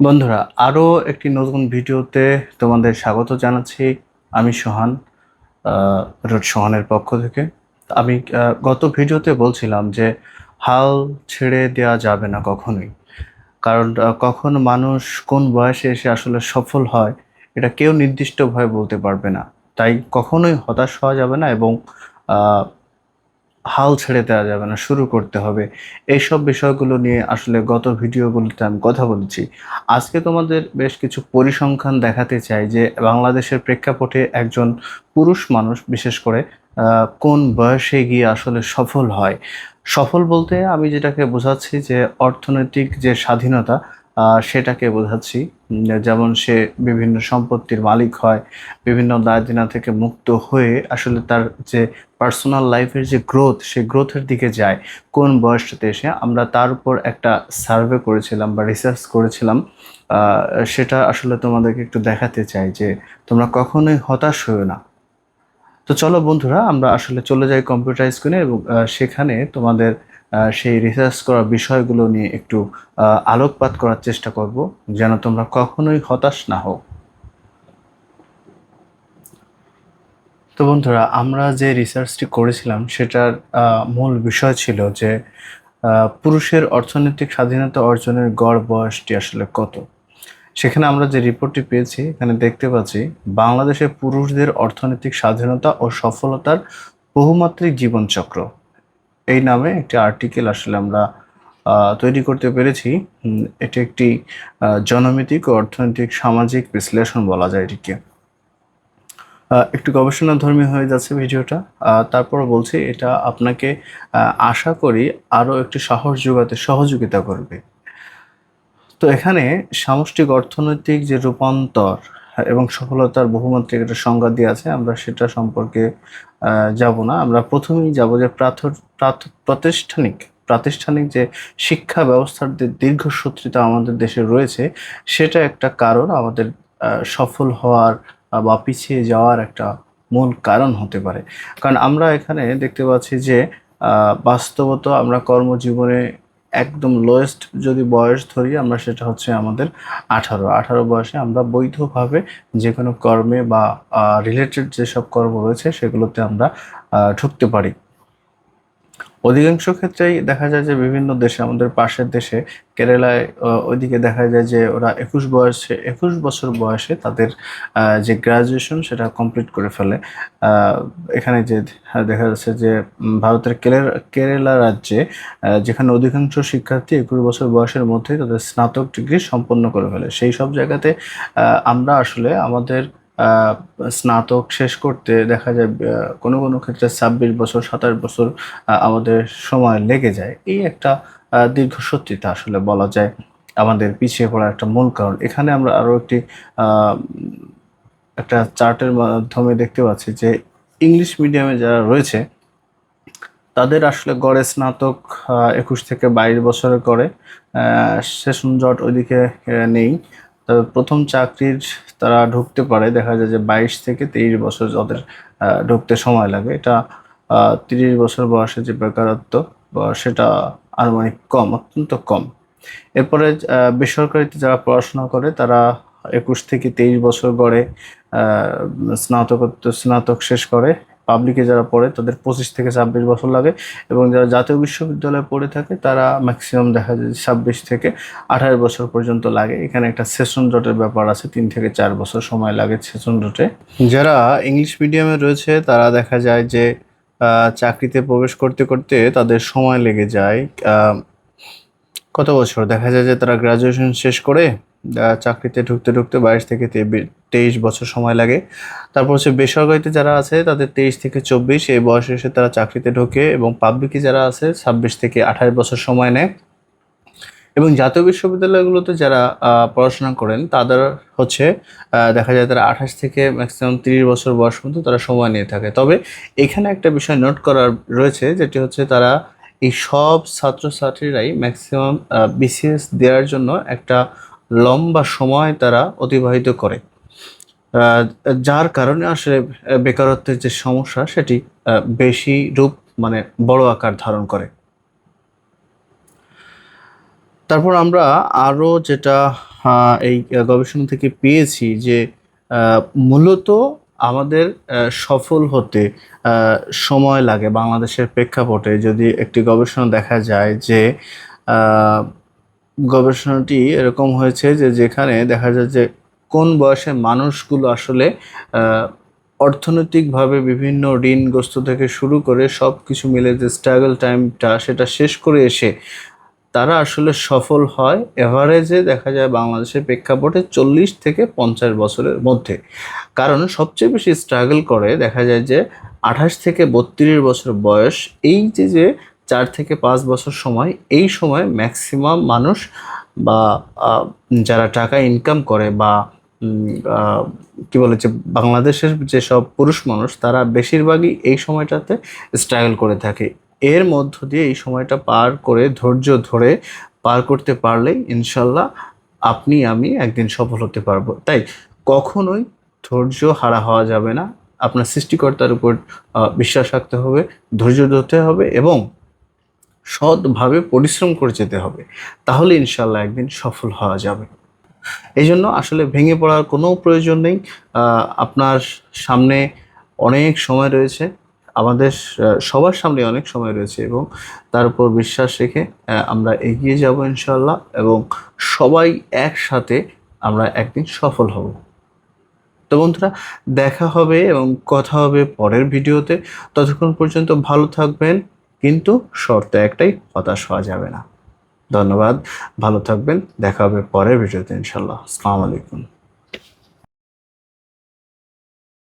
বন্ধুরা, আরও একটি নতুন ভিডিওতে তোমাদের স্বাগত জানাচ্ছি। আমি সোহান, রুট সোহানের পক্ষ থেকে। আমি গত ভিডিওতে বলছিলাম যে হাল ছেড়ে দেওয়া যাবে না কখনোই। কারণ কখন মানুষ কোন বয়সে এসে আসলে সফল হয় এটা কেউ নির্দিষ্টভাবে বলতে পারবে না। তাই কখনোই হতাশ হওয়া যাবে না এবং হাল ছেড়ে দেওয়া যাবে না, শুরু করতে হবে। এইসব বিষয়গুলো নিয়ে আসলে গত ভিডিওগুলোতে আমি কথা বলেছি। আজকে তোমাদের বেশ কিছু পরিসংখ্যান দেখাতে চাই যে বাংলাদেশের প্রেক্ষাপটে একজন পুরুষ মানুষ বিশেষ করে কোন বয়সে গিয়ে আসলে সফল হয়। সফল বলতে আমি যেটাকে বোঝাচ্ছি যে অর্থনৈতিক যে স্বাধীনতা, সেটাকে বোঝাচ্ছি। যেমন সে বিভিন্ন সম্পত্তির মালিক হয়, বিভিন্ন দায়দেনা থেকে মুক্ত হয়ে আসলে তার যে পার্সোনাল লাইফের যে গ্রোথ, সেই গ্রোথের দিকে যায় কোন বয়সটাতে এসে। আমরা তার উপর একটা সার্ভে করেছিলাম বা রিসার্চ করেছিলাম। সেটা আসলে তোমাদেরকে একটু দেখাতে চাই যে তোমরা কখনোই হতাশ হও না। তো চলো বন্ধুরা, আমরা আসলে চলে যাই কম্পিউটার স্ক্রিনে এবং সেখানে তোমাদের সেই রিসার্চ করা বিষয়গুলো নিয়ে একটু আলোকপাত করার চেষ্টা করব, যেন তোমরা কখনোই হতাশ না হও। তো বন্ধুরা, আমরা যে রিসার্চটি করেছিলাম সেটার মূল বিষয় ছিল যে পুরুষের অর্থনৈতিক স্বাধীনতা অর্জনের গড় বয়সটি আসলে কত। সেখানে আমরা যে রিপোর্টটি পেয়েছি, এখানে দেখতে পাচ্ছি বাংলাদেশের পুরুষদের অর্থনৈতিক স্বাধীনতা ও সফলতার বহুমাত্রিক জীবনচক্র, এই নামে একটি আর্টিকেল আসলে আমরা তৈরি করতে পেরেছি। এটি একটি জনমিতিক ও অর্থনৈতিক সামাজিক বিশ্লেষণ বলা যায় এটিকে। একটু গবেষণাধর্মী হয়ে যাচ্ছে ভিডিওটা, তারপর বলছি এটা আপনাকে আশা করি আরও একটি সাহস যোগাতে সহযোগিতা করবে। তো এখানে সামষ্টিক অর্থনৈতিক যে রূপান্তর এবং সফলতার বহুমাত্রিক একটা সংজ্ঞা দিয়ে আছে, আমরা সেটা সম্পর্কে যাব না। আমরা প্রথমেই যাব যে প্রাতিষ্ঠানিক প্রাতিষ্ঠানিক যে শিক্ষা ব্যবস্থার যে দীর্ঘসূত্রিতা আমাদের দেশে রয়েছে, সেটা একটা কারণ আমাদের সফল হওয়ার বা পিছিয়ে যাওয়ার একটা মূল কারণ হতে পারে। কারণ আমরা এখানে দেখতে পাচ্ছি যে বাস্তবত আমরা কর্মজীবনে একদম লোয়েস্ট যদি বয়স ধরি আমরা, সেটা হচ্ছে আমাদের 18 বয়সে আমরা বৈধভাবে যে কোনো কর্মে বা রিলেটেড যেসব কর্ম রয়েছে সেগুলোতে আমরা ঢুকতে পারি। অধিকাংশ ক্ষেত্রেই দেখা যায় যে বিভিন্ন দেশে, আমাদের পাশের দেশে কেরালায় ওইদিকে দেখা যায় যে ওরা 21 বছর বয়সে তাদের যে গ্রাজুয়েশন সেটা কমপ্লিট করে ফেলে। এখানে যে দেখা যাচ্ছে যে ভারতের কেরালা রাজ্যে যেখানে অধিকাংশ শিক্ষার্থী 21 বছর বয়সের মধ্যেই তাদের স্নাতক ডিগ্রি সম্পন্ন করে ফেলে, সেই সব জায়গাতে আমরা আসলে আমাদের স্নাতক শেষ করতে দেখা যায় কোনো কোনো ক্ষেত্রে 26 বছর 27 বছর আমাদের সময় লেগে যায়। এই একটা দীর্ঘসূত্রিতা আসলে বলা যায় আমাদের পিছিয়ে পড়ার একটা মূল কারণ। এখানে আমরা আরও আহ, একটা চার্টের মাধ্যমে দেখতে পাচ্ছি যে ইংলিশ মিডিয়ামে যারা রয়েছে তাদের আসলে গড়ে স্নাতক 21 থেকে 22 বছরে করে। সেশন জট ওইদিকে নেই। তবে প্রথম চাকরির তারা ঢুকতে পারে, দেখা যায় যে 22 থেকে 23 বছর যাদের ঢুকতে সময় লাগে। এটা 30 বছর বয়সে যে বেকারত্ব সেটা আনুমানিক কম, অত্যন্ত কম। এরপরে বেসরকারিতে যারা পড়াশোনা করে তারা 21 থেকে 23 বছর গড়ে স্নাতক শেষ করে। পাবলিকে যারা পড়ে তাদের 25 থেকে 26 বছর লাগে, এবং যারা জাতীয় বিশ্ববিদ্যালয়ে পড়ে থাকে তারা ম্যাক্সিমাম দেখা যায় 26 থেকে 28 বছর পর্যন্ত লাগে। এখানে একটা সেশন জটের ব্যাপার আছে, 3 থেকে 4 বছর সময় লাগে সেশন জটে। যারা ইংলিশ মিডিয়ামে রয়েছে তারা দেখা যায় যে চাকরিতে প্রবেশ করতে করতে তাদের সময় লেগে যায় কত বছর, দেখা যায় যে তারা গ্রাজুয়েশন শেষ করে চাকরিতে ঢুকতে ঢুকতে 22 থেকে 23 বছর সময় লাগে। তারপর হচ্ছে বেসরকারিতে যারা আছে তাদের 23 থেকে 24 এই বয়সে এসে তারা চাকরিতে ঢোকে, এবং পাবলিকে যারা আছে 26 থেকে 28 বছর সময় নেয়। এবং জাতীয় বিশ্ববিদ্যালয়গুলোতে যারা পড়াশোনা করেন তাদের হচ্ছে দেখা যায় তারা 28 থেকে ম্যাক্সিমাম 30 বছর বয়স পর্যন্ত তারা সময় নিয়ে থাকে। তবে এখানে একটা বিষয় নোট করার রয়েছে, যেটি হচ্ছে তারা এই সব ছাত্রছাত্রীরাই ম্যাক্সিমাম বিসিএস দেওয়ার জন্য একটা লম্বা সময় তারা অতিবাহিত করে, আহ, যার কারণে আসলে বেকারত্বের যে সমস্যা সেটি বেশি রূপ, মানে বড় আকার ধারণ করে। তারপর আমরা আরও যেটা এই গবেষণা থেকে পেয়েছি যে আহ, মূলত আমাদের সফল হতে সময় লাগে বাংলাদেশের প্রেক্ষাপটে। যদি একটি গবেষণা দেখা যায় যে আহ, গবেষণাটি এরকম হয়েছে যে যেখানে দেখা যায় যে কোন বয়সে মানুষগুলো আসলে আহ, অর্থনৈতিকভাবে বিভিন্ন ঋণগ্রস্ত থেকে শুরু করে সব কিছু মিলে যে স্ট্রাগল টাইমটা সেটা শেষ করে এসে তারা আসলে সফল হয়, এভারেজে দেখা যায় বাংলাদেশের প্রেক্ষাপটে 40 থেকে 50 বছরের মধ্যে। কারণ সবচেয়ে বেশি স্ট্রাগল করে দেখা যায় যে 28 থেকে 32 বছর বয়স। এই যে 4 থেকে 5 বছর সময়, এই সময় ম্যাক্সিমাম মানুষ বা আহ, যারা টাকা ইনকাম করে বা উম, আহ, কি বলে যে বাংলাদেশের যেসব পুরুষ মানুষ তারা বেশিরভাগই এই সময়টাতে স্ট্রাগল করে থাকে। এর মধ্য দিয়ে এই সময়টা পার করে ধৈর্য ধরে পার করতে পারলেই ইনশাল্লাহ আপনি আমি একদিন সফল হতে পারবো। তাই কখনোই ধৈর্য হারা হওয়া যাবে না। আপনার সৃষ্টিকর্তার উপর বিশ্বাস রাখতে হবে, ধৈর্য ধরতে হবে এবং সৎভাবে পরিশ্রম করে যেতে হবে। তাহলে ইনশাল্লাহ একদিন সফল হওয়া যাবে। এই জন্য আসলে ভেঙে পড়ার কোনো প্রয়োজন নেই। আপনার সামনে অনেক সময় রয়েছে, আমাদের সবার সামনে অনেক সময় রয়েছে এবং তার উপর বিশ্বাস রেখে আমরা এগিয়ে যাব ইনশাল্লাহ এবং সবাই একসাথে আমরা একদিন সফল হব। তো বন্ধুরা, দেখা হবে এবং কথা হবে পরের ভিডিওতে। ততক্ষণ পর্যন্ত ভালো থাকবেন, কিন্তু শর্ত একটাই, হতাশ হওয়া যাবে না। ধন্যবাদ, ভালো থাকবেন, দেখা হবে পরের ভিডিওতে ইনশাল্লাহ। আসসালামু আলাইকুম।